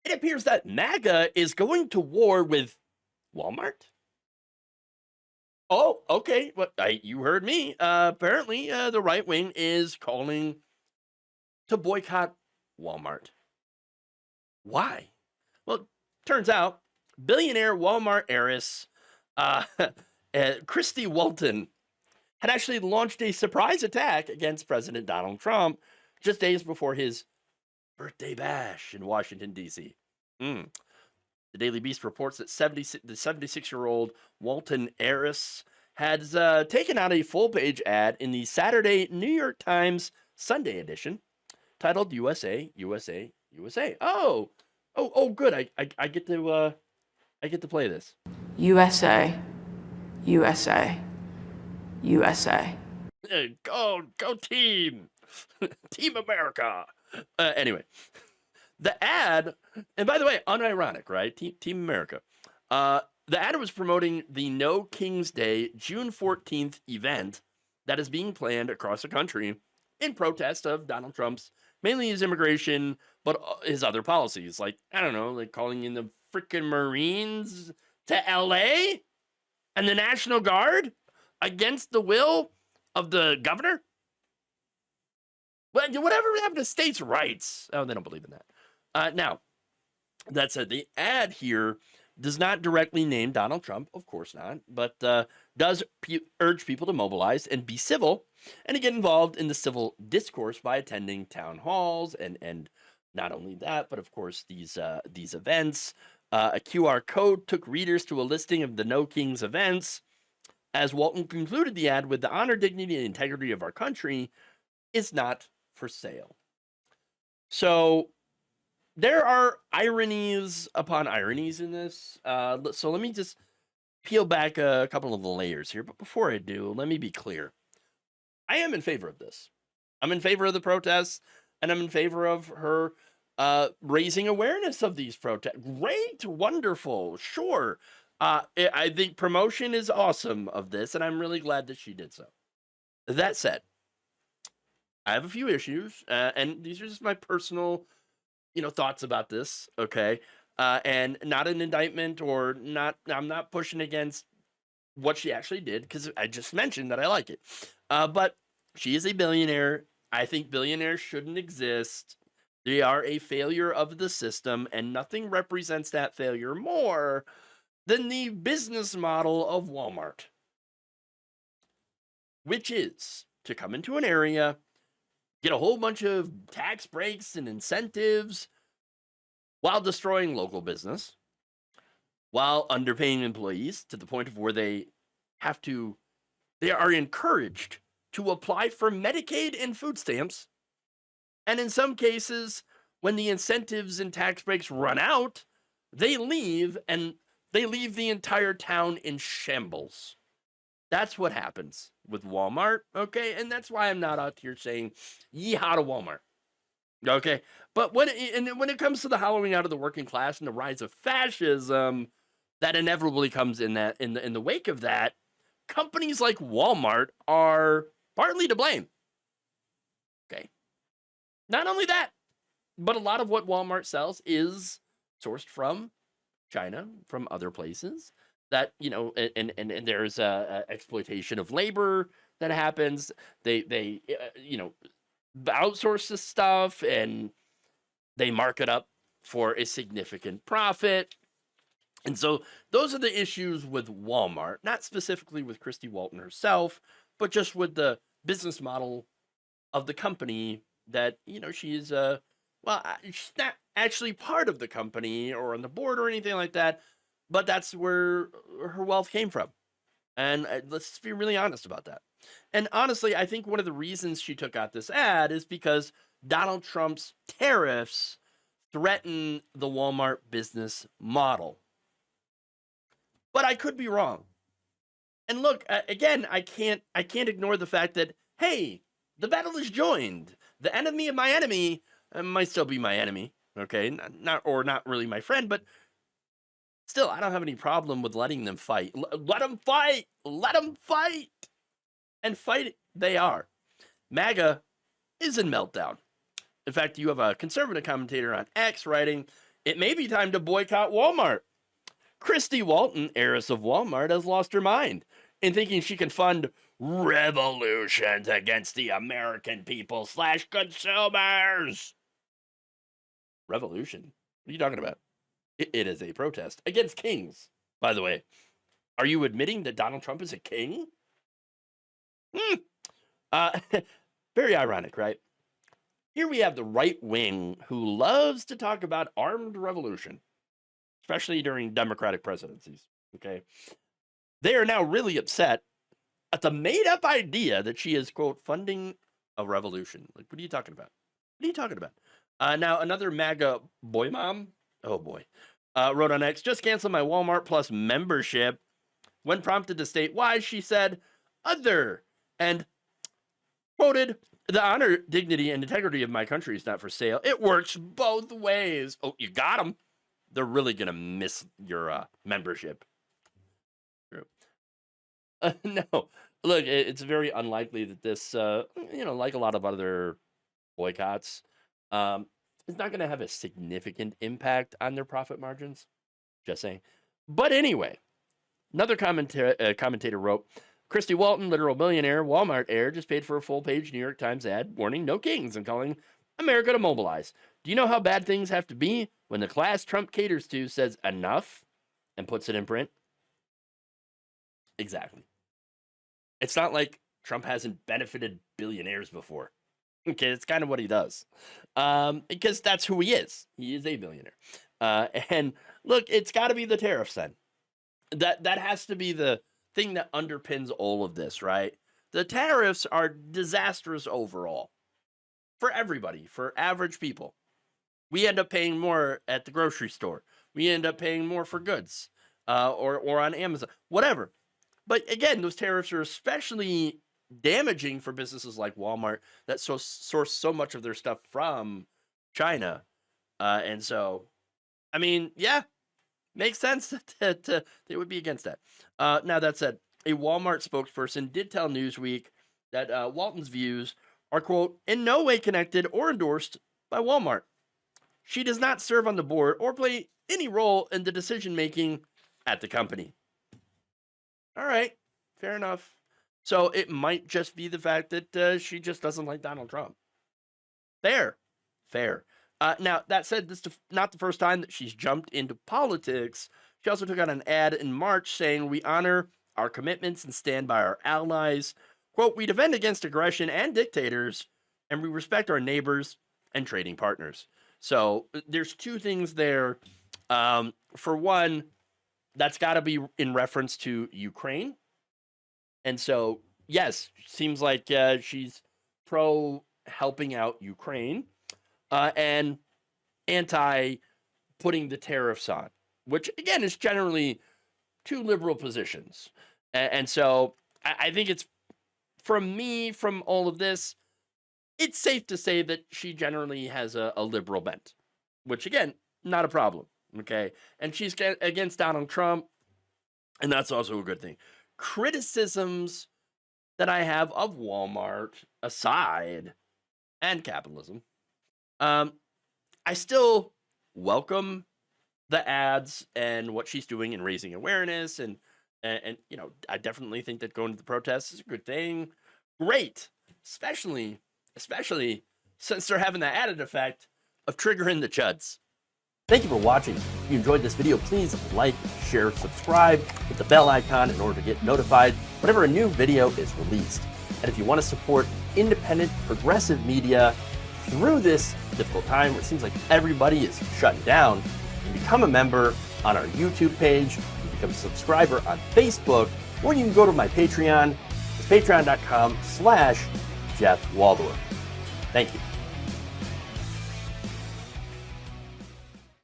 It appears that MAGA is going to war with Walmart. Oh, okay. Well, you heard me. Apparently, the right wing is calling to boycott Walmart. Why? Well, turns out billionaire Walmart heiress Christy Walton had actually launched a surprise attack against President Donald Trump just days before his birthday bash in Washington, D.C. Mm. The Daily Beast reports that the 76-year-old Walton heiress has taken out a full-page ad in the Saturday New York Times Sunday edition titled "USA, USA, USA." Oh, good. I get to play this. USA, USA, USA. Go team, Team America. Anyway, the ad, and by the way, unironic, right? Team America. The ad was promoting the No King's Day June 14th event that is being planned across the country in protest of Donald Trump's, mainly his immigration, but his other policies, like, I don't know, like calling in the freaking Marines to LA and the National Guard against the will of the governor. Well, whatever happened to states' rights? Oh, they don't believe in that. Now, that said, the ad here does not directly name Donald Trump, of course not, but does urge people to mobilize and be civil and to get involved in the civil discourse by attending town halls and not only that, but of course these events. A QR code took readers to a listing of the No Kings events. As Walton concluded the ad with, "The honor, dignity, and integrity of our country is not for sale." So there are ironies upon ironies in this. So let me just peel back a couple of the layers here. But before I do, let me be clear. I am in favor of this. I'm in favor of the protests, and I'm in favor of her raising awareness of these protests. Great, wonderful, sure. I think promotion is awesome of this, and I'm really glad that she did so. That said, I have a few issues, and these are just my personal thoughts about this, okay? And not an indictment or I'm not pushing against what she actually did because I just mentioned that I like it. But she is a billionaire. I think billionaires shouldn't exist. They are a failure of the system, and nothing represents that failure more than the business model of Walmart, which is to come into an area, get a whole bunch of tax breaks and incentives while destroying local business, while underpaying employees to the point of where they are encouraged to apply for Medicaid and food stamps. And in some cases, when the incentives and tax breaks run out, they leave and they leave the entire town in shambles. That's what happens with Walmart, okay? And that's why I'm not out here saying, yeehaw to Walmart, okay? But when it comes to the hollowing out of the working class and the rise of fascism that inevitably comes in the wake of that, companies like Walmart are partly to blame, okay? Not only that, but a lot of what Walmart sells is sourced from China, from other places. That and there's exploitation of labor that happens. They outsource this stuff and they mark it up for a significant profit. And so those are the issues with Walmart, not specifically with Christy Walton herself, but just with the business model of the company that she's she's not actually part of the company or on the board or anything like that. But that's where her wealth came from. And let's be really honest about that. And honestly, I think one of the reasons she took out this ad is because Donald Trump's tariffs threaten the Walmart business model. But I could be wrong. And look, again, I can't ignore the fact that, hey, the battle is joined. The enemy of my enemy might still be my enemy, okay? Not really my friend, but still, I don't have any problem with letting them fight. Let them fight! Let them fight! And fight they are. MAGA is in meltdown. In fact, you have a conservative commentator on X writing, It may be time to boycott Walmart. Christy Walton, heiress of Walmart, has lost her mind in thinking she can fund revolutions against the American people / consumers. Revolution? What are you talking about? It is a protest against kings, by the way. Are you admitting that Donald Trump is a king? Very ironic, right? Here we have the right wing who loves to talk about armed revolution, especially during Democratic presidencies. Okay. They are now really upset at the made up idea that she is, quote, funding a revolution. Like, what are you talking about? What are you talking about? Now, another MAGA boy mom, oh boy, wrote on X, just cancel my Walmart Plus membership. When prompted to state why, she said, other, and quoted, the honor, dignity, and integrity of my country is not for sale. It works both ways. Oh, you got them. They're really going to miss your membership. No, look, it's very unlikely that this, like a lot of other boycotts, is not going to have a significant impact on their profit margins. Just saying. But anyway, another commentator wrote, Christy Walton, literal billionaire, Walmart heir, just paid for a full-page New York Times ad warning no kings and calling America to mobilize. Do you know how bad things have to be when the class Trump caters to says enough and puts it in print? Exactly. It's not like Trump hasn't benefited billionaires before. Okay, it's kind of what he does. Because that's who he is. He is a billionaire. And look, it's got to be the tariffs then. That has to be the thing that underpins all of this, right? The tariffs are disastrous overall for everybody, for average people. We end up paying more at the grocery store. We end up paying more for goods or on Amazon, whatever. But again, those tariffs are especially damaging for businesses like Walmart that source so much of their stuff from China. And so, I mean, yeah, makes sense that they would be against that. Now, that said, a Walmart spokesperson did tell Newsweek that Walton's views are, quote, in no way connected or endorsed by Walmart. She does not serve on the board or play any role in the decision-making at the company. All right, fair enough. So it might just be the fact that she just doesn't like Donald Trump. Fair. Now, that said, this is not the first time that she's jumped into politics. She also took out an ad in March saying, we honor our commitments and stand by our allies. Quote, we defend against aggression and dictators, and we respect our neighbors and trading partners. So there's two things there. For one, that's got to be in reference to Ukraine. And so, yes, seems like she's pro helping out Ukraine and anti putting the tariffs on, which, again, is generally two liberal positions. And so I think it's, from all of this, it's safe to say that she generally has a liberal bent, which, again, not a problem. Okay. And she's against Donald Trump, and that's also a good thing. Criticisms that I have of Walmart aside, and capitalism, I still welcome the ads and what she's doing in raising awareness, and I definitely think that going to the protests is a good thing. Great, especially since they're having the added effect of triggering the chuds. Thank you for watching. If you enjoyed this video, please like, share, subscribe, hit the bell icon in order to get notified whenever a new video is released. And if you want to support independent, progressive media through this difficult time where it seems like everybody is shutting down, you can become a member on our YouTube page, you can become a subscriber on Facebook, or you can go to my Patreon. It's patreon.com/Jeff Waldorf. Thank you.